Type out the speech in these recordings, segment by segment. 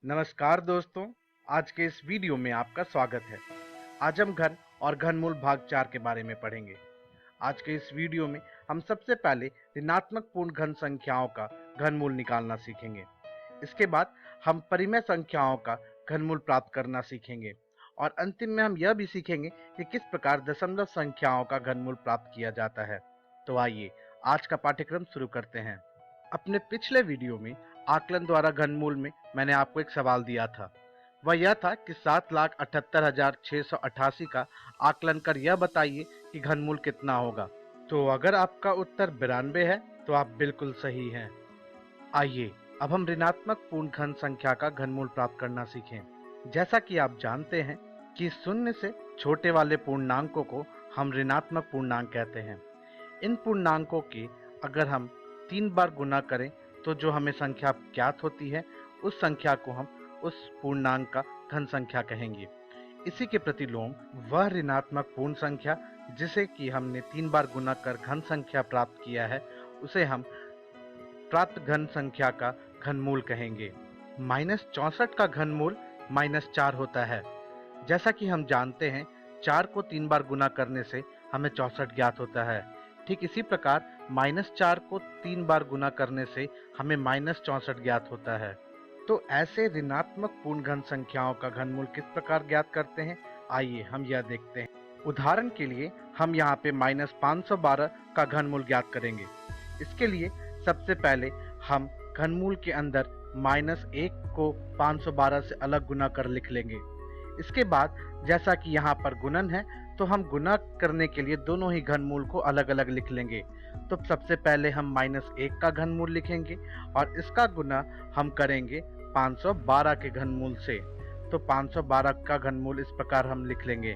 नमस्कार दोस्तों, आज के इस वीडियो में आपका स्वागत है। आज हम घन और घनमूल भाग 4 के बारे में पढ़ेंगे। आज के इस वीडियो में हम सबसे पहले ऋणात्मक पूर्ण घन संख्याओं का घनमूल निकालना सीखेंगे। इसके बाद हम परिमेय संख्याओं का घनमूल प्राप्त करना सीखेंगे और अंतिम में हम यह भी सीखेंगे कि किस प्रकार दशमलव संख्याओं का घनमूल प्राप्त किया जाता है। तो आइए आज का पाठ्यक्रम शुरू करते हैं। अपने पिछले वीडियो में आकलन द्वारा घनमूल में मैंने आपको एक सवाल दिया था। वह यह था कि 7,78,688 का आकलन कर यह बताइए कि घनमूल कितना होगा। तो अगर आपका उत्तर 92 है तो आप बिल्कुल सही हैं। आइए अब हम ऋणात्मक पूर्ण घन संख्या का घनमूल प्राप्त करना सीखें। जैसा कि आप जानते हैं कि शून्य से छोटे वाले पूर्णांकों को हम ऋणात्मक पूर्णांक कहते हैं। इन पूर्णांकों के अगर हम 3 बार गुना करें तो जो हमें संख्या ज्ञात होती है उस संख्या को हम उस पूर्णांक का घन संख्या कहेंगे। इसी के प्रतिलोम वह ऋणात्मक पूर्ण संख्या जिसे कि हमने 3 बार गुना कर घन संख्या प्राप्त किया है उसे हम प्राप्त घन संख्या का घनमूल कहेंगे। -64 का घनमूल -4 होता है। जैसा कि हम जानते हैं 4 को 3 बार गुना करने से हमें 64 ज्ञात होता है। ठीक इसी प्रकार -4 को 3 बार गुना करने से हमें -64 ज्ञात होता है। तो ऐसे ऋणात्मक पूर्ण घन संख्याओं का घनमूल किस प्रकार ज्ञात करते हैं, आइए हम यह देखते हैं। उदाहरण के लिए हम यहाँ पे -512 का घनमूल ज्ञात करेंगे। इसके लिए सबसे पहले हम घनमूल के अंदर -1 को 512 से अलग गुना कर लिख लेंगे। इसके बाद जैसा कि यहाँ पर गुणन है तो हम गुना करने के लिए दोनों ही घनमूल को अलग अलग लिख लेंगे। तो सबसे पहले हम -1 का घनमूल लिखेंगे और इसका गुना हम करेंगे 512 के घनमूल से। तो 512 का घनमूल इस प्रकार हम लिख लेंगे।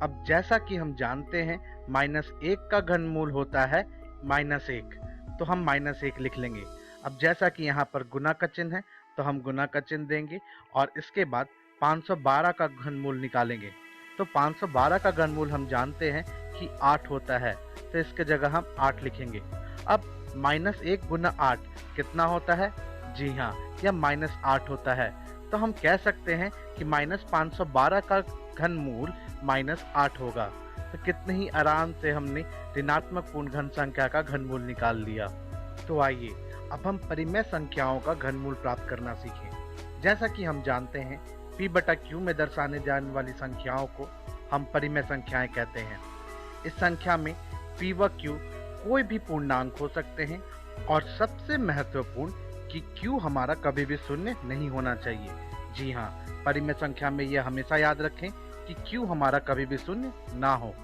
अब जैसा कि हम जानते हैं -1 का घनमूल होता है -1, तो हम -1 लिख लेंगे। अब जैसा कि यहाँ पर गुना का चिन्ह है तो हम गुना का चिन्ह देंगे और इसके बाद 512 का घनमूल निकालेंगे। तो 512 का घनमूल हम जानते हैं कि 8 होता है, तो इसके जगह हम 8 लिखेंगे। अब -1 गुना 8 कितना होता है? जी हाँ, यह -8 होता है। तो हम कह सकते हैं कि -512 का घनमूल -8 होगा। तो कितने ही आराम से हमने ऋणात्मक पूर्ण घन संख्या का घनमूल निकाल लिया। तो आइए अब हम परिमेय संख्याओं का घनमूल प्राप्त करना सीखें। जैसा कि हम जानते हैं p/q में दर्शाने जाने वाली संख्याओं को हम परिमेय संख्याएं कहते हैं। इस संख्या में p व q कोई भी पूर्णांक हो सकते हैं और सबसे महत्वपूर्ण कि q हमारा कभी भी शून्य नहीं होना चाहिए। जी हाँ, परिमेय संख्या में यह हमेशा याद रखें कि q हमारा कभी भी शून्य ना हो।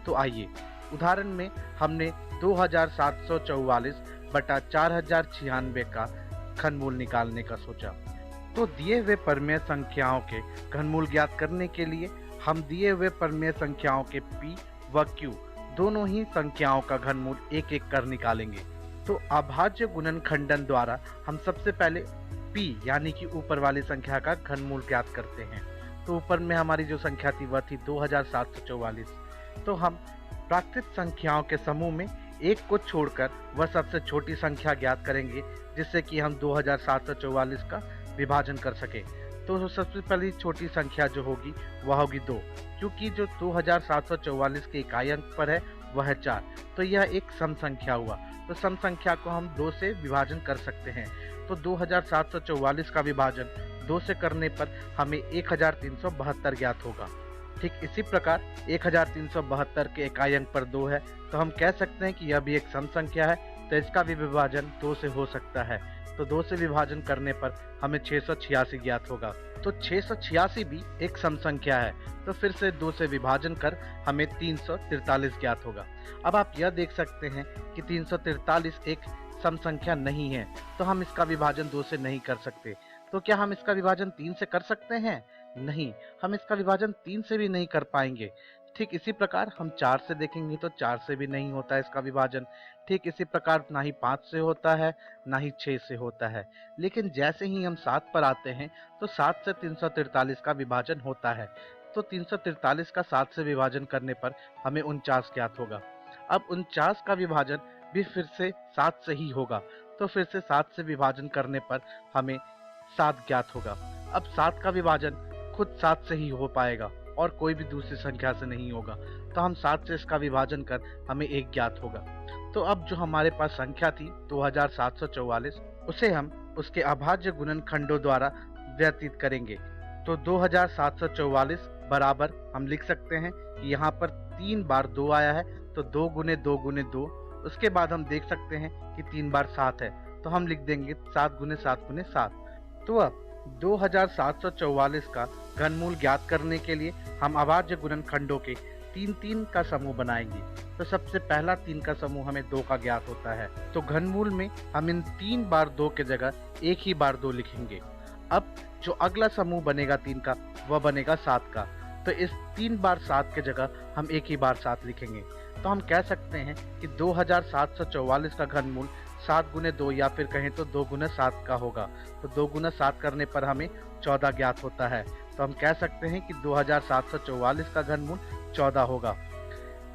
तो आइए उदाहरण में हमने 2744/4096 का घनमूल निकालने का सोचा। तो दिए हुए परिमेय संख्याओं के घनमूल ज्ञात करने के लिए हम दिए हुए परिमेय संख्याओं के p व q दोनों ही संख्याओं का घनमूल एक एक कर निकालेंगे। तो अभाज्य गुणनखंडन द्वारा हम सबसे पहले p यानी कि ऊपर वाली संख्या का घनमूल ज्ञात करते हैं। तो ऊपर में हमारी जो संख्या थी वह थी 2744। तो हम प्राकृत संख्याओं के समूह में एक को छोड़कर वह सबसे छोटी संख्या ज्ञात करेंगे जिससे कि हम 2744 का विभाजन कर सके। तो सबसे पहली छोटी संख्या जो होगी वह होगी 2, क्योंकि जो 2744 के इकाई अंक पर है वह है 4। तो यह एक सम संख्या हुआ। तो सम संख्या को हम 2 से विभाजन कर सकते हैं। तो 2744 का विभाजन 2 से करने पर हमें 1372 ज्ञात होगा। ठीक इसी प्रकार 1372 के इकाई अंक पर 2 है, तो हम कह सकते हैं कि यह भी एक सम संख्या है, तो इसका भी विभाजन 2 से हो सकता है। तो 2 से विभाजन करने पर हमें 686 ज्ञात होगा। तो 686 भी एक सम संख्या है, तो फिर से 2 से विभाजन कर हमें 343 ज्ञात होगा। अब आप यह देख सकते हैं कि 343 एक सम संख्या नहीं है, तो हम इसका विभाजन 2 से नहीं कर सकते। तो क्या हम इसका विभाजन 3 से कर सकते हैं? नहीं, हम इसका विभाजन 3 से भी नहीं कर पाएंगे। ठीक इसी प्रकार हम 4 से देखेंगे तो 4 से भी नहीं होता है इसका विभाजन। ठीक इसी प्रकार ना ही 5 से होता है, ना ही 6 से होता है। लेकिन जैसे ही हम 7 पर आते हैं तो 7 से 343 का विभाजन होता है। तो 343 का 7 से विभाजन करने पर हमें 49 ज्ञात होगा। अब 49 का विभाजन भी फिर से 7 से ही होगा। तो फिर से 7 से विभाजन करने पर हमें 7 ज्ञात होगा। अब 7 का विभाजन खुद 7 से ही हो पाएगा और कोई भी दूसरी संख्या से नहीं होगा। तो हम 7 से इसका विभाजन कर हमें 1 ज्ञात होगा। तो अब जो हमारे पास संख्या थी 2744, उसे हम उसके अभाज्य गुणनखंडों द्वारा व्यतीत करेंगे। तो 2744 बराबर हम लिख सकते हैं कि यहाँ पर 3 बार 2 आया है, तो 2 गुने 2 गुने 2। उसके बाद हम देख सकते हैं कि 3 बार 7 है, तो हम लिख देंगे 7 गुने 7 गुने 7। तो अब 2744 का घनमूल ज्ञात करने के लिए हम अभाज्य गुणनखंडों के 3-3 का समूह बनाएंगे। तो सबसे पहला 3 का समूह हमें 2 का ज्ञात होता है, तो घनमूल में हम इन 3 बार 2 के जगह 1 ही बार 2 लिखेंगे। अब जो अगला समूह बनेगा 3 का, वह बनेगा 7 का। तो इस 3 बार 7 के जगह हम 1 ही बार 7 लिखेंगे। तो हम कह सकते हैं कि 2744 का घनमूल 7 गुने 2 या फिर कहें तो 2 गुना 7 का होगा। तो 2 गुना 7 करने पर हमें 14 ज्ञात होता है। तो हम कह सकते हैं कि 2744 का घनमूल 14 होगा।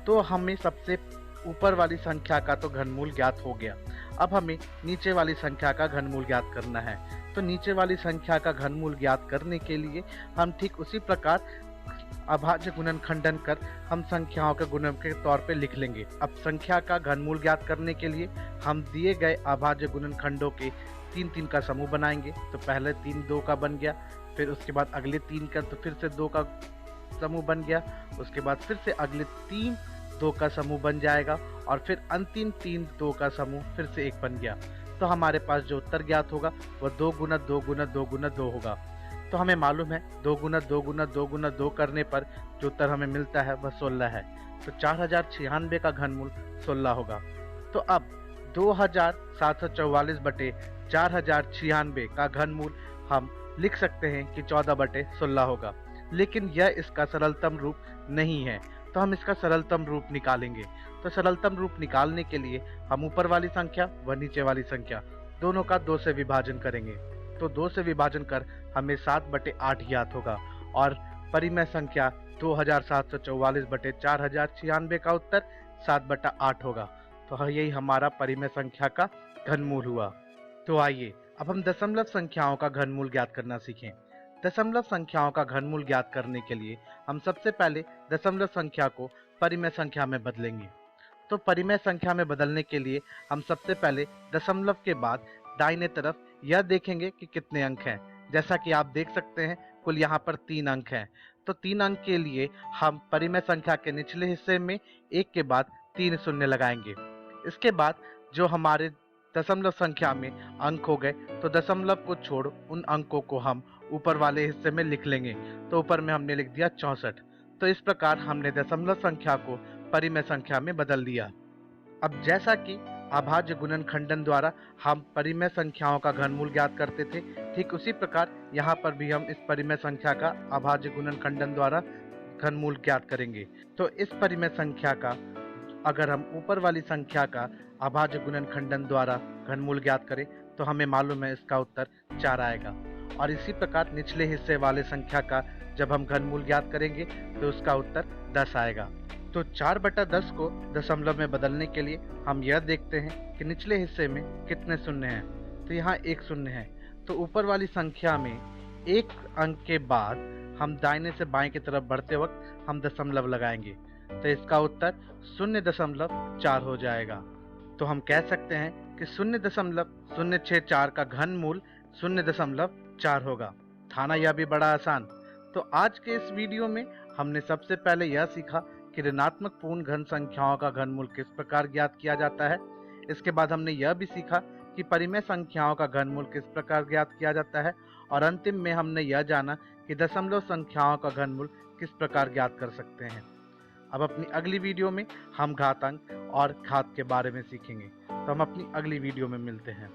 तो हमें सबसे ऊपर वाली संख्या का तो घनमूल ज्ञात हो गया। अब हमें नीचे वाली संख्या का घनमूल ज्ञात करना है। तो नीचे वाली संख्या का घनमूल ज्ञात करने के लिए हम ठीक उसी प्रकार अभाज्य गुणनखंडन कर हम संख्याओं के गुणन के तौर पे लिख लेंगे। अब संख्या का घनमूल ज्ञात करने के लिए हम दिए गए अभाज्य गुणनखंडों के 3-3 का समूह बनाएंगे। तो पहले 3 2 का बन गया, फिर उसके बाद अगले 3 का तो फिर से 2 का समूह बन गया, उसके बाद फिर से अगले 3 2 का समूह बन जाएगा और फिर अंतिम 3 2 का समूह फिर से 1 बन गया। तो हमारे पास जो उत्तर ज्ञात होगा वह 2 गुना 2 गुना 2 गुना 2 होगा। तो हमें मालूम है 2 गुना 2 गुना 2 गुना 2 करने पर जो उत्तर हमें मिलता है वह 16 है। तो 4096 का घनमूल 16 होगा। तो अब 2744 बटे 4096 का घनमूल हम लिख सकते हैं कि 14 बटे 16 होगा, लेकिन यह इसका सरलतम रूप नहीं है। तो हम इसका सरलतम रूप निकालेंगे। तो सरलतम रूप निकालने के लिए हम ऊपर वाली संख्या व नीचे वाली संख्या दोनों का 2 से विभाजन करेंगे। तो 2 से विभाजन कर हमें 7 बटे 8 ज्ञात होगा और परिमेय संख्या 2744 बटे 4096 का उत्तर 7 बटा 8 होगा। तो यही हमारा परिमेय संख्या का घनमूल हुआ। तो आइए अब हम दशमलव संख्याओं का घनमूल ज्ञात करना सीखें। दशमलव संख्याओं का घनमूल ज्ञात करने के लिए हम सबसे पहले दशमलव संख्या को परिमेय संख्या में बदलेंगे। तो परिमेय संख्या में बदलने के लिए हम सबसे पहले दशमलव के बाद दाहिने तरफ यह देखेंगे कि कितने अंक हैं। जैसा कि आप देख सकते हैं कुल यहाँ पर 3 अंक हैं। तो 3 अंक के लिए हम परिमेय संख्या के निचले हिस्से में 1 के बाद 3 शून्य लगाएंगे। इसके बाद जो हमारे दशमलव संख्या में अंक हो गए, तो दशमलव को छोड़ उन अंकों को हम ऊपर वाले हिस्से में लिख लेंगे। तो ऊपर में हमने लिख दिया 64। तो इस प्रकार हमने दशमलव संख्या को परिमेय संख्या में बदल दिया। अब जैसा कि अभाज्य गुणनखंडन द्वारा हम परिमेय संख्याओं का घनमूल ज्ञात करते थे, ठीक उसी प्रकार यहाँ पर भी हम इस परिमेय संख्या का अभाज्य गुणनखंडन द्वारा घनमूल ज्ञात करेंगे। तो इस परिमेय संख्या का अगर हम ऊपर वाली संख्या का अभाज्य गुणनखंडन द्वारा घनमूल ज्ञात करें तो हमें मालूम है इसका उत्तर 4 आएगा। और इसी प्रकार निचले हिस्से वाले संख्या का जब हम घनमूल ज्ञात करेंगे तो उसका उत्तर 10 आएगा। तो 4 बटा 10 को दशमलव में बदलने के लिए हम यह देखते हैं कि निचले हिस्से में कितने शून्य हैं। तो यहाँ 1 शून्य है। तो ऊपर वाली संख्या में 1 अंक के बाद हम दाहिने से बाएं की तरफ बढ़ते वक्त हम दशमलव लगाएंगे। तो इसका उत्तर 0.4 हो जाएगा। तो हम कह सकते हैं कि 0.064 का घनमूल 0.4 होगा। था ना यह भी बड़ा आसान। तो आज के इस वीडियो में हमने सबसे पहले यह सीखा कि ऋणात्मक पूर्ण घन संख्याओं का घनमूल किस प्रकार ज्ञात किया जाता है। इसके बाद हमने यह भी सीखा कि परिमेय संख्याओं का घनमूल किस प्रकार ज्ञात किया जाता है। और अंतिम में हमने यह जाना कि दशमलव संख्याओं का घनमूल किस प्रकार ज्ञात कर सकते हैं। अब अपनी अगली वीडियो में हम घातांक और घात के बारे में सीखेंगे। तो हम अपनी अगली वीडियो में मिलते हैं।